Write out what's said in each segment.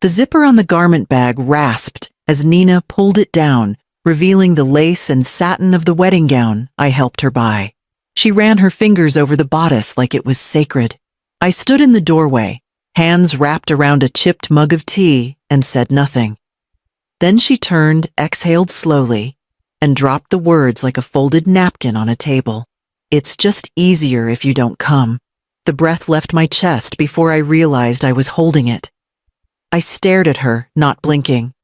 The zipper on the garment bag rasped as Nina pulled it down, revealing the lace and satin of the wedding gown I helped her buy. She ran her fingers over the bodice like it was sacred. I stood in the doorway, hands wrapped around a chipped mug of tea, and said nothing. Then she turned, exhaled slowly, and dropped the words like a folded napkin on a table. "It's just easier if you don't come." The breath left my chest before I realized I was holding it. I stared at her, not blinking.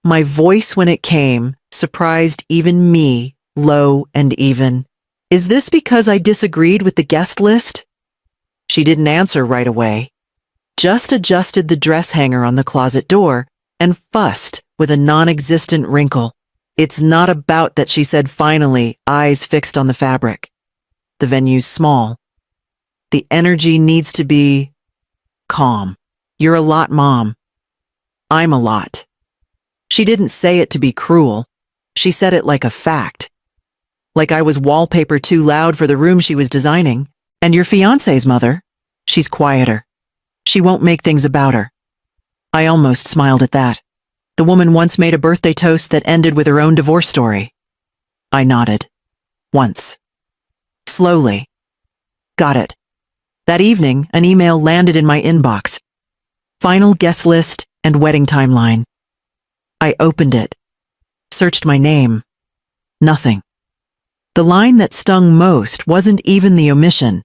My voice, when it came, surprised even me, low and even. "Is this because I disagreed with the guest list?" She didn't answer right away, just adjusted the dress hanger on the closet door and fussed with a non-existent wrinkle. "It's not about that," she said finally, eyes fixed on the fabric. "The venue's small. The energy needs to be calm. You're a lot, Mom. I'm a lot." She didn't say it to be cruel. She said it like a fact. Like I was wallpaper too loud for the room she was designing. "And your fiancé's mother? She's quieter. She won't make things about her." I almost smiled at that. The woman once made a birthday toast that ended with her own divorce story. I nodded. Once. Slowly. Got it. That evening, an email landed in my inbox. Final guest list and wedding timeline. I opened it. Searched my name. Nothing. The line that stung most wasn't even the omission.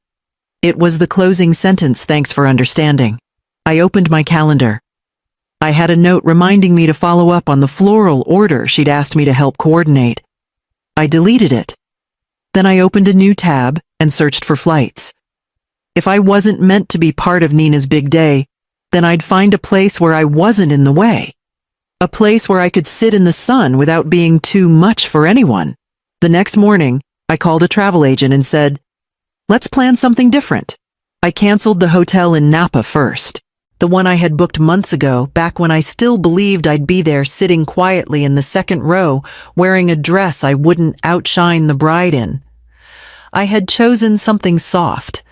It was the closing sentence, "Thanks for understanding." I opened my calendar. I had a note reminding me to follow up on the floral order she'd asked me to help coordinate. I deleted it. Then I opened a new tab and searched for flights. If I wasn't meant to be part of Nina's big day, then I'd find a place where I wasn't in the way. A place where I could sit in the sun without being too much for anyone. The next morning, I called a travel agent and said, "Let's plan something different." I canceled the hotel in Napa first, the one I had booked months ago, back when I still believed I'd be there sitting quietly in the second row, wearing a dress I wouldn't outshine the bride in. I had chosen something soft,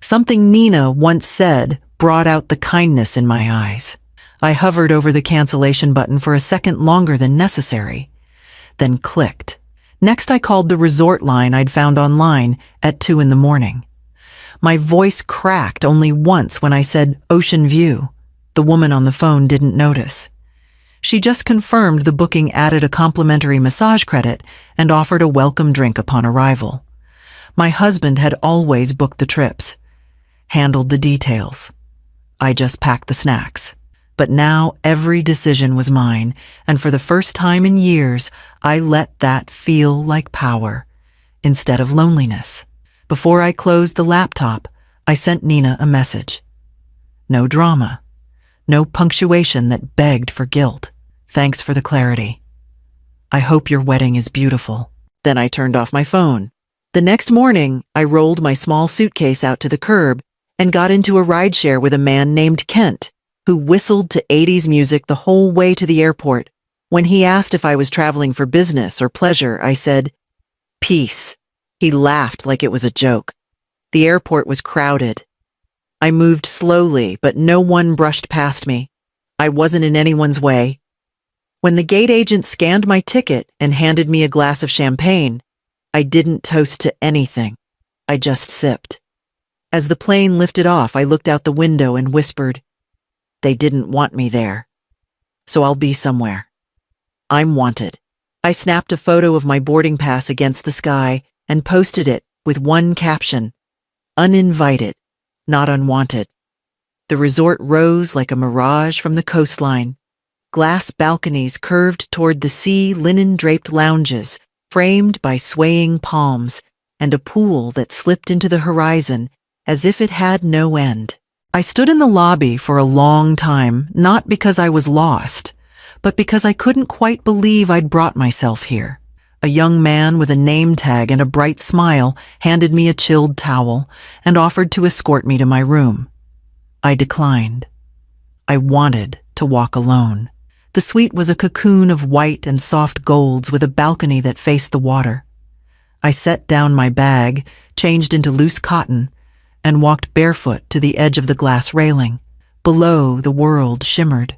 something Nina once said brought out the kindness in my eyes. I hovered over the cancellation button for a second longer than necessary, then clicked. Next, I called the resort line I'd found online at 2 a.m. My voice cracked only once when I said Ocean View. The woman on the phone didn't notice. She just confirmed the booking added a complimentary massage credit and offered a welcome drink upon arrival. My husband had always booked the trips, handled the details. I just packed the snacks. But now every decision was mine, and for the first time in years, I let that feel like power instead of loneliness. Before I closed the laptop, I sent Nina a message. No drama, no punctuation that begged for guilt. Thanks for the clarity. I hope your wedding is beautiful. Then I turned off my phone. The next morning, I rolled my small suitcase out to the curb and got into a rideshare with a man named Kent, who whistled to 80s music the whole way to the airport. When he asked if I was traveling for business or pleasure, I said, "Peace." He laughed like it was a joke. The airport was crowded. I moved slowly, but no one brushed past me. I wasn't in anyone's way. When the gate agent scanned my ticket and handed me a glass of champagne, I didn't toast to anything. I just sipped. As the plane lifted off, I looked out the window and whispered, "They didn't want me there, so I'll be somewhere. I'm wanted." I snapped a photo of my boarding pass against the sky and posted it with one caption, "Uninvited, not unwanted." The resort rose like a mirage from the coastline. Glass balconies curved toward the sea, linen-draped lounges, framed by swaying palms, and a pool that slipped into the horizon as if it had no end. I stood in the lobby for a long time, not because I was lost, but because I couldn't quite believe I'd brought myself here. A young man with a name tag and a bright smile handed me a chilled towel and offered to escort me to my room. I declined. I wanted to walk alone. The suite was a cocoon of white and soft golds with a balcony that faced the water. I set down my bag, changed into loose cotton, and walked barefoot to the edge of the glass railing. Below, the world shimmered.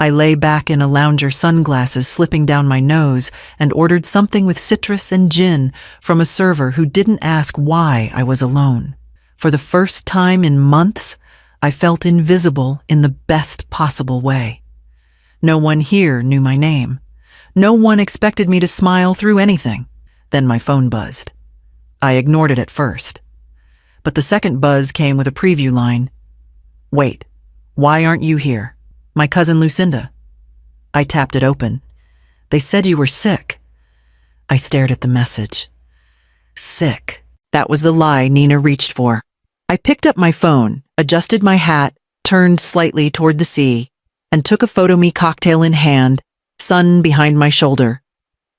I lay back in a lounger, sunglasses slipping down my nose, and ordered something with citrus and gin from a server who didn't ask why I was alone. For the first time in months, I felt invisible in the best possible way. No one here knew my name. No one expected me to smile through anything. Then my phone buzzed. I ignored it at first. But the second buzz came with a preview line. "Wait, why aren't you here? My cousin Lucinda." I tapped it open. "They said you were sick." I stared at the message. Sick. That was the lie Nina reached for. I picked up my phone, adjusted my hat, turned slightly toward the sea, and took a photo me, cocktail in hand, sun behind my shoulder,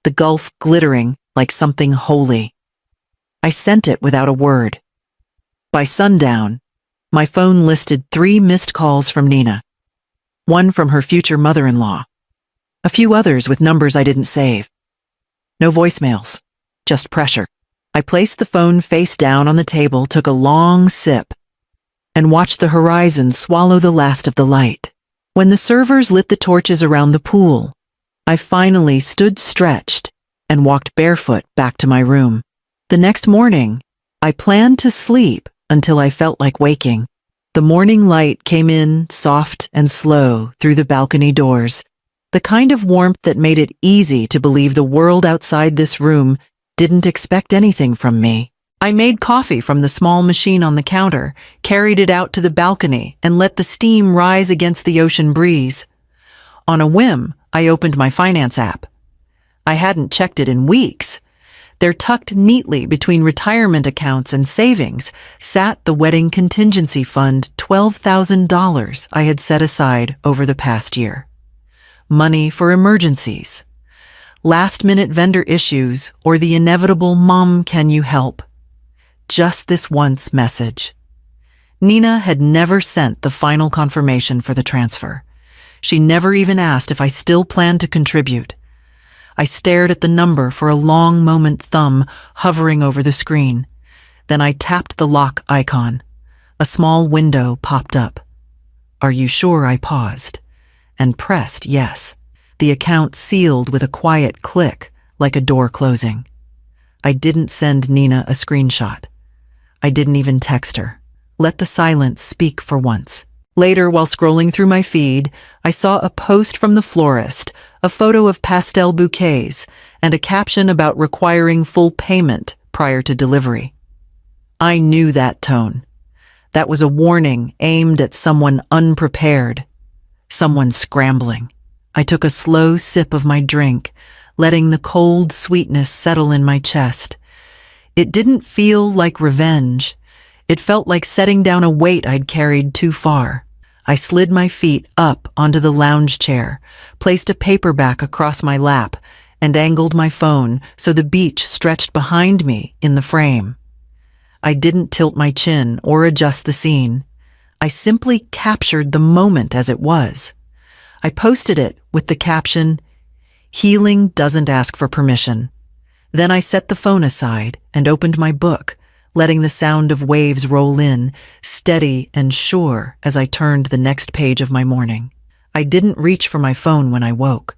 the Gulf glittering like something holy. I sent it without a word. By sundown, my phone listed 3 missed calls from Nina. One from her future mother-in-law. A few others with numbers I didn't save. No voicemails, just pressure. I placed the phone face down on the table, took a long sip, and watched the horizon swallow the last of the light. When the servers lit the torches around the pool, I finally stood stretched and walked barefoot back to my room. The next morning, I planned to sleep until I felt like waking. The morning light came in soft and slow through the balcony doors, the kind of warmth that made it easy to believe the world outside this room didn't expect anything from me. I made coffee from the small machine on the counter, carried it out to the balcony, and let the steam rise against the ocean breeze. On a whim, I opened my finance app. I hadn't checked it in weeks. There, tucked neatly between retirement accounts and savings, sat the wedding contingency fund, $12,000 I had set aside over the past year. Money for emergencies, last-minute vendor issues, or the inevitable "Mom, can you help?" Just this once message. Nina had never sent the final confirmation for the transfer. She never even asked if I still planned to contribute. I stared at the number for a long moment, thumb hovering over the screen. Then I tapped the lock icon. A small window popped up. "Are you sure?" I paused, and pressed yes. The account sealed with a quiet click, like a door closing. I didn't send Nina a screenshot. I didn't even text her. Let the silence speak for once. Later, while scrolling through my feed, I saw a post from the florist, a photo of pastel bouquets, and a caption about requiring full payment prior to delivery. I knew that tone. That was a warning aimed at someone unprepared, someone scrambling. I took a slow sip of my drink, letting the cold sweetness settle in my chest. It didn't feel like revenge. It felt like setting down a weight I'd carried too far. I slid my feet up onto the lounge chair, placed a paperback across my lap, and angled my phone so the beach stretched behind me in the frame. I didn't tilt my chin or adjust the scene. I simply captured the moment as it was. I posted it with the caption, "Healing doesn't ask for permission." Then I set the phone aside and opened my book, letting the sound of waves roll in, steady and sure as I turned the next page of my morning. I didn't reach for my phone when I woke.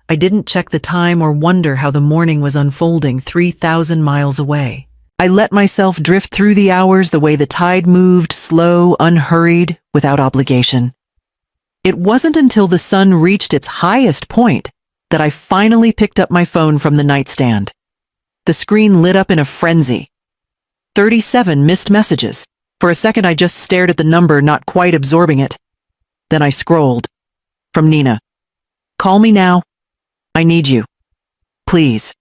I didn't check the time or wonder how the morning was unfolding 3,000 miles away. I let myself drift through the hours the way the tide moved, slow, unhurried, without obligation. It wasn't until the sun reached its highest point that I finally picked up my phone from the nightstand. The screen lit up in a frenzy. 37 missed messages. For a second, I just stared at the number, not quite absorbing it. Then I scrolled. From Nina. "Call me now. I need you. Please."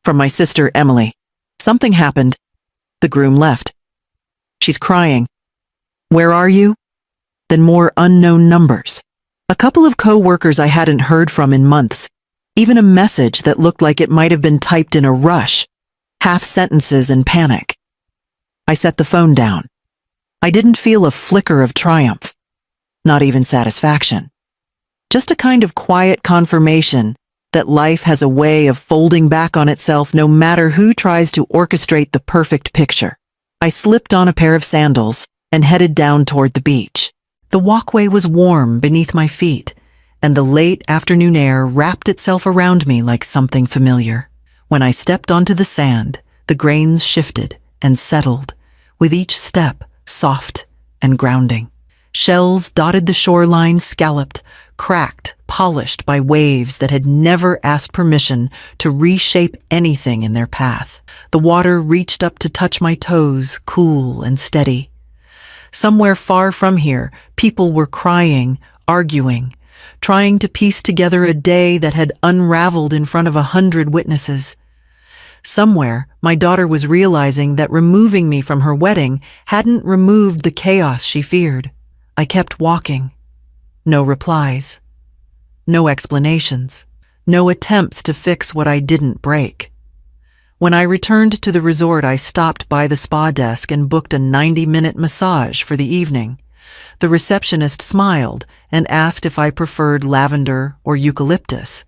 From my sister, Emily. "Something happened. The groom left. She's crying. Where are you?" Then more unknown numbers. A couple of co-workers I hadn't heard from in months. Even a message that looked like it might have been typed in a rush. Half sentences and panic. I set the phone down. I didn't feel a flicker of triumph. Not even satisfaction. Just a kind of quiet confirmation that life has a way of folding back on itself no matter who tries to orchestrate the perfect picture. I slipped on a pair of sandals and headed down toward the beach. The walkway was warm beneath my feet, and the late afternoon air wrapped itself around me like something familiar. When I stepped onto the sand, the grains shifted and settled, with each step soft and grounding. Shells dotted the shoreline, scalloped, cracked, polished by waves that had never asked permission to reshape anything in their path. The water reached up to touch my toes, cool and steady. Somewhere far from here, people were crying, arguing, trying to piece together a day that had unraveled in front of 100 witnesses. Somewhere, my daughter was realizing that removing me from her wedding hadn't removed the chaos she feared. I kept walking. No replies. No explanations. No attempts to fix what I didn't break. When I returned to the resort, I stopped by the spa desk and booked a 90-minute massage for the evening. The receptionist smiled and asked if I preferred lavender or eucalyptus.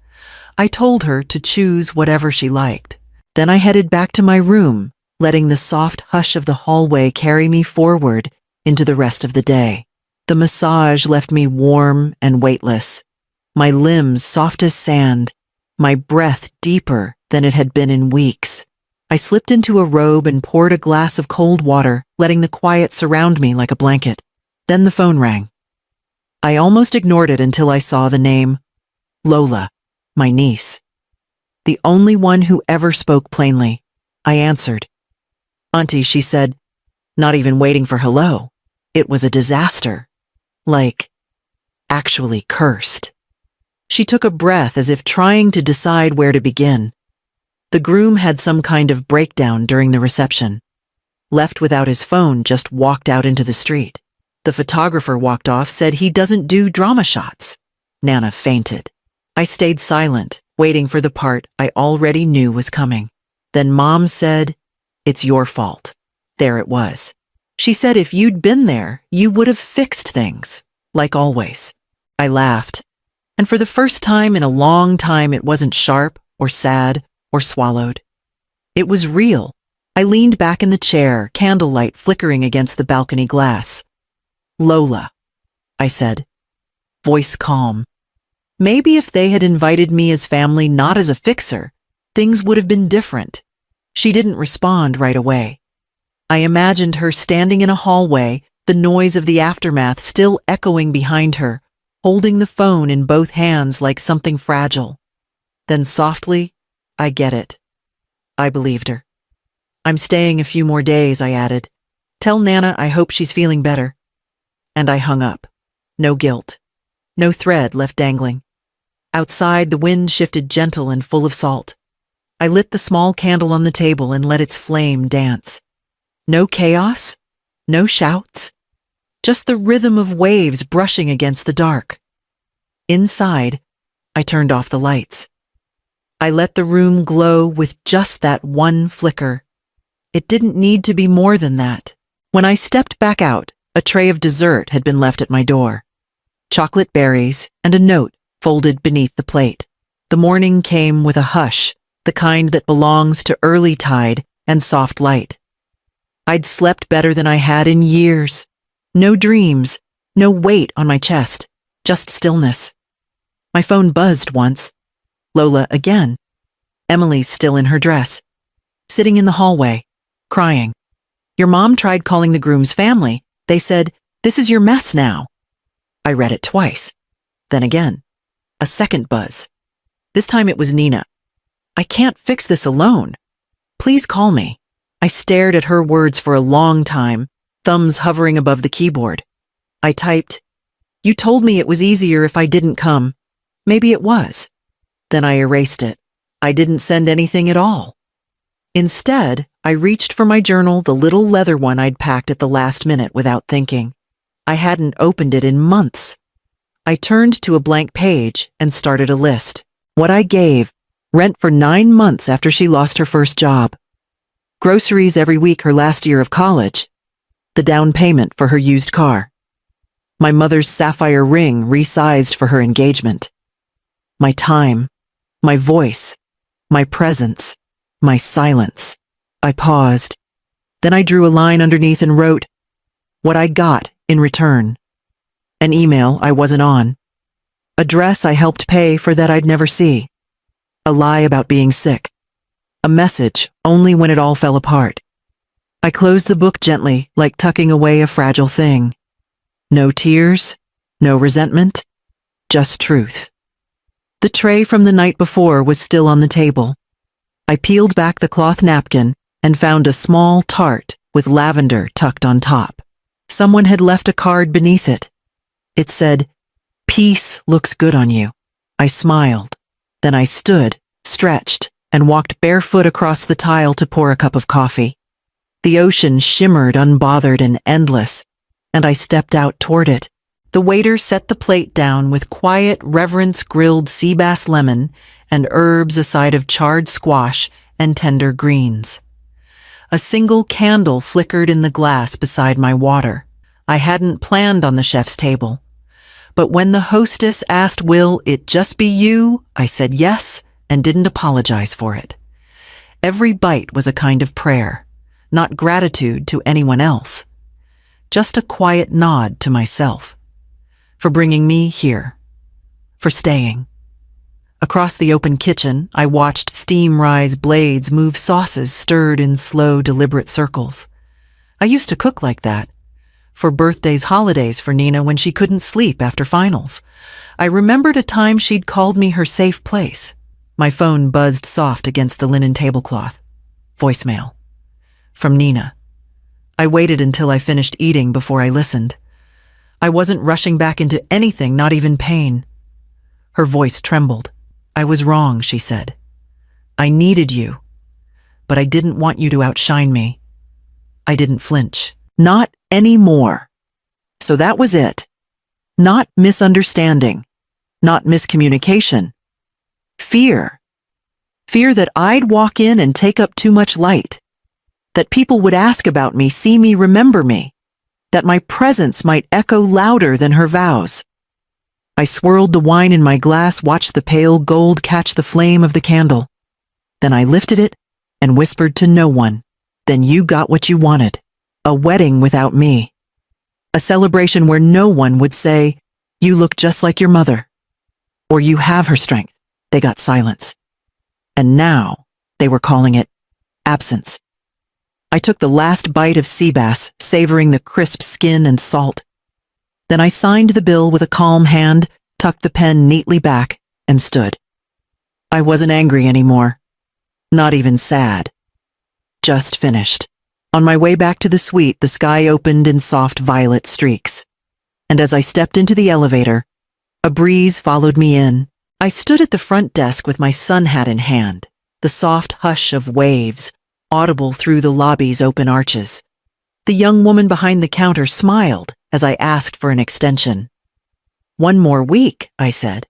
I told her to choose whatever she liked. Then I headed back to my room, letting the soft hush of the hallway carry me forward into the rest of the day. The massage left me warm and weightless, my limbs soft as sand, my breath deeper than it had been in weeks. I slipped into a robe and poured a glass of cold water, letting the quiet surround me like a blanket. Then the phone rang. I almost ignored it until I saw the name Lola, my niece. The only one who ever spoke plainly. I answered. "Auntie," she said, not even waiting for hello. It was a disaster. Like, actually cursed. She took a breath as if trying to decide where to begin. The groom had some kind of breakdown during the reception. Left without his phone, just walked out into the street. The photographer walked off, said he doesn't do drama shots. Nana fainted. I stayed silent, waiting for the part I already knew was coming. Then Mom said, "It's your fault." There it was. She said if you'd been there, you would have fixed things, like always. I laughed. And for the first time in a long time, it wasn't sharp or sad or swallowed. It was real. I leaned back in the chair, candlelight flickering against the balcony glass. "Lola," I said, voice calm. Maybe if they had invited me as family, not as a fixer, things would have been different. She didn't respond right away. I imagined her standing in a hallway, the noise of the aftermath still echoing behind her, holding the phone in both hands like something fragile. Then softly, "I get it." I believed her. "I'm staying a few more days," I added. "Tell Nana I hope she's feeling better." And I hung up. No guilt. No thread left dangling. Outside, the wind shifted gentle and full of salt. I lit the small candle on the table and let its flame dance. No chaos, no shouts, just the rhythm of waves brushing against the dark. Inside, I turned off the lights. I let the room glow with just that one flicker. It didn't need to be more than that. When I stepped back out, a tray of dessert had been left at my door. Chocolate berries and a note folded beneath the plate. The morning came with a hush, the kind that belongs to early tide and soft light. I'd slept better than I had in years. No dreams, no weight on my chest, just stillness. My phone buzzed once. Lola again. Emily's still in her dress, sitting in the hallway, crying. "Your mom tried calling the groom's family. They said, 'This is your mess now.'" I read it twice. Then again. A second buzz. This time it was Nina. "I can't fix this alone. Please call me." I stared at her words for a long time, thumbs hovering above the keyboard. I typed, "You told me it was easier if I didn't come. Maybe it was." Then I erased it. I didn't send anything at all. Instead, I reached for my journal, the little leather one I'd packed at the last minute without thinking. I hadn't opened it in months. I turned to a blank page and started a list. What I gave, rent for 9 months after she lost her first job. Groceries every week her last year of college. The down payment for her used car. My mother's sapphire ring resized for her engagement. My time, my voice, my presence, my silence. I paused. Then I drew a line underneath and wrote, "What I got in return." An email I wasn't on. A dress I helped pay for that I'd never see. A lie about being sick. A message only when it all fell apart. I closed the book gently, like tucking away a fragile thing. No tears, no resentment, just truth. The tray from the night before was still on the table. I peeled back the cloth napkin and found a small tart with lavender tucked on top. Someone had left a card beneath it. It said, "Peace looks good on you." I smiled. Then I stood, stretched, and walked barefoot across the tile to pour a cup of coffee. The ocean shimmered unbothered and endless, and I stepped out toward it. The waiter set the plate down with quiet reverence grilled sea bass lemon and herbs a side of charred squash and tender greens. A single candle flickered in the glass beside my water. I hadn't planned on the chef's table. But when the hostess asked, "Will it just be you?" I said yes and didn't apologize for it. Every bite was a kind of prayer, not gratitude to anyone else. Just a quiet nod to myself. For bringing me here. For staying. Across the open kitchen, I watched steam rise blades move sauces stirred in slow, deliberate circles. I used to cook like that. For birthdays, holidays for Nina when she couldn't sleep after finals. I remembered a time she'd called me her safe place. My phone buzzed soft against the linen tablecloth. Voicemail. From Nina. I waited until I finished eating before I listened. I wasn't rushing back into anything, not even pain. Her voice trembled. "I was wrong," she said. "I needed you, but I didn't want you to outshine me." I didn't flinch. Not anymore. So that was it. Not misunderstanding. Not miscommunication. Fear. Fear that I'd walk in and take up too much light. That people would ask about me, see me, remember me. That my presence might echo louder than her vows. I swirled the wine in my glass, watched the pale gold catch the flame of the candle. Then I lifted it and whispered to no one. "Then you got what you wanted. A wedding without me. A celebration where no one would say, 'You look just like your mother.' Or 'You have her strength.'" They got silence. And now they were calling it absence. I took the last bite of sea bass, savoring the crisp skin and salt. Then I signed the bill with a calm hand, tucked the pen neatly back, and stood. I wasn't angry anymore. Not even sad. Just finished. On my way back to the suite, the sky opened in soft violet streaks. And as I stepped into the elevator, a breeze followed me in. I stood at the front desk with my sun hat in hand, the soft hush of waves, audible through the lobby's open arches. The young woman behind the counter smiled as I asked for an extension. "One more week," I said.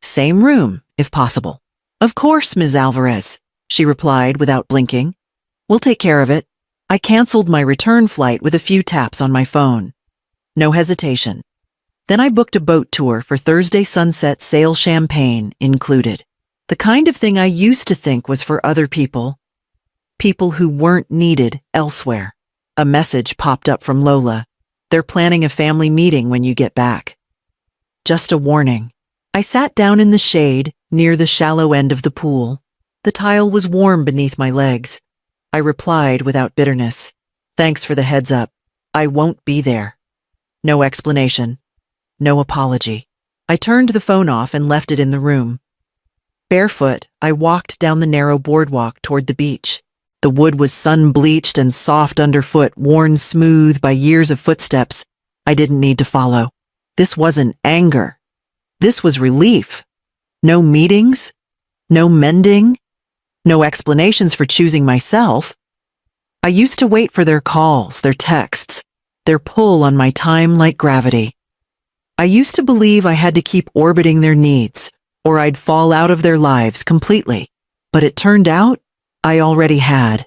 "Same room, if possible." "Of course, Ms. Alvarez," she replied without blinking. "We'll take care of it." I canceled my return flight with a few taps on my phone. No hesitation. Then I booked a boat tour for Thursday sunset, sail champagne included. The kind of thing I used to think was for other people. People who weren't needed elsewhere. A message popped up from Lola. "They're planning a family meeting when you get back." Just a warning. I sat down in the shade near the shallow end of the pool. The tile was warm beneath my legs. I replied without bitterness. "Thanks for the heads up. I won't be there." No explanation. No apology. I turned the phone off and left it in the room. Barefoot, I walked down the narrow boardwalk toward the beach. The wood was sun-bleached and soft underfoot, worn smooth by years of footsteps I didn't need to follow. This wasn't anger. This was relief. No meetings. No mending. No explanations for choosing myself. I used to wait for their calls, their texts, their pull on my time like gravity. I used to believe I had to keep orbiting their needs, or I'd fall out of their lives completely. But it turned out I already had.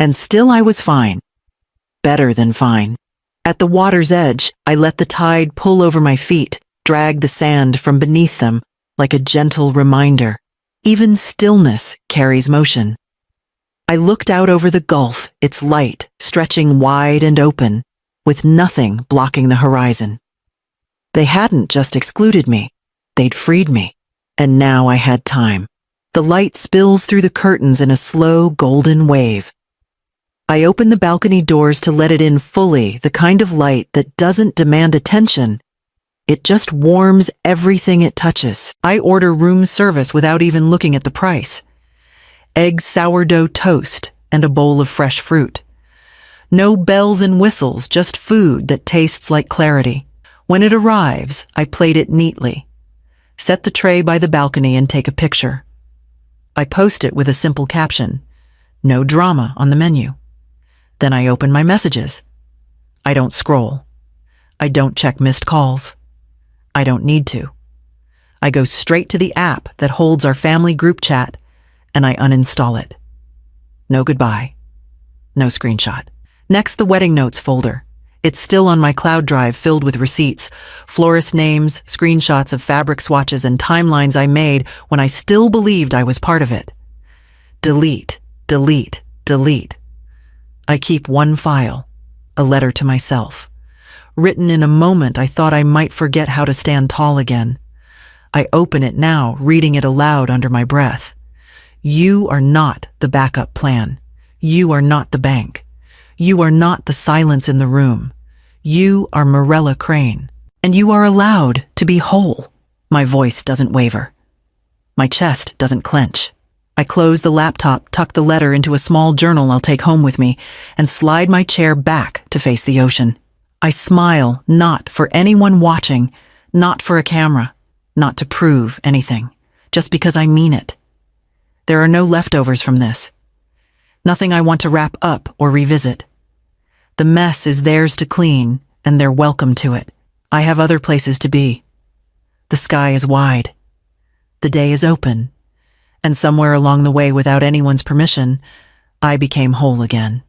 And still I was fine. Better than fine. At the water's edge, I let the tide pull over my feet, drag the sand from beneath them like a gentle reminder. Even stillness carries motion. I looked out over the gulf, its light stretching wide and open, with nothing blocking the horizon. They hadn't just excluded me. They'd freed me. And now I had time. The light spills through the curtains in a slow, golden wave. I open the balcony doors to let it in fully, the kind of light that doesn't demand attention. It just warms everything it touches. I order room service without even looking at the price. Egg sourdough toast and a bowl of fresh fruit. No bells and whistles, just food that tastes like clarity. When it arrives, I plate it neatly. Set the tray by the balcony and take a picture. I post it with a simple caption, "No drama" on the menu. Then I open my messages. I don't scroll. I don't check missed calls. I don't need to. I go straight to the app that holds our family group chat, and I uninstall it. No goodbye. No screenshot. Next, the wedding notes folder. It's still on my cloud drive filled with receipts, florist names, screenshots of fabric swatches, and timelines I made when I still believed I was part of it. Delete, delete, delete. I keep one file, a letter to myself. Written in a moment I thought I might forget how to stand tall again. I open it now, reading it aloud under my breath. You are not the backup plan. You are not the bank. You are not the silence in the room. You are Morella Crane. And you are allowed to be whole. My voice doesn't waver. My chest doesn't clench. I close the laptop, tuck the letter into a small journal I'll take home with me, and slide my chair back to face the ocean. I smile, not for anyone watching, not for a camera, not to prove anything, just because I mean it. There are no leftovers from this. Nothing I want to wrap up or revisit. The mess is theirs to clean, and they're welcome to it. I have other places to be. The sky is wide. The day is open. And somewhere along the way, without anyone's permission, I became whole again.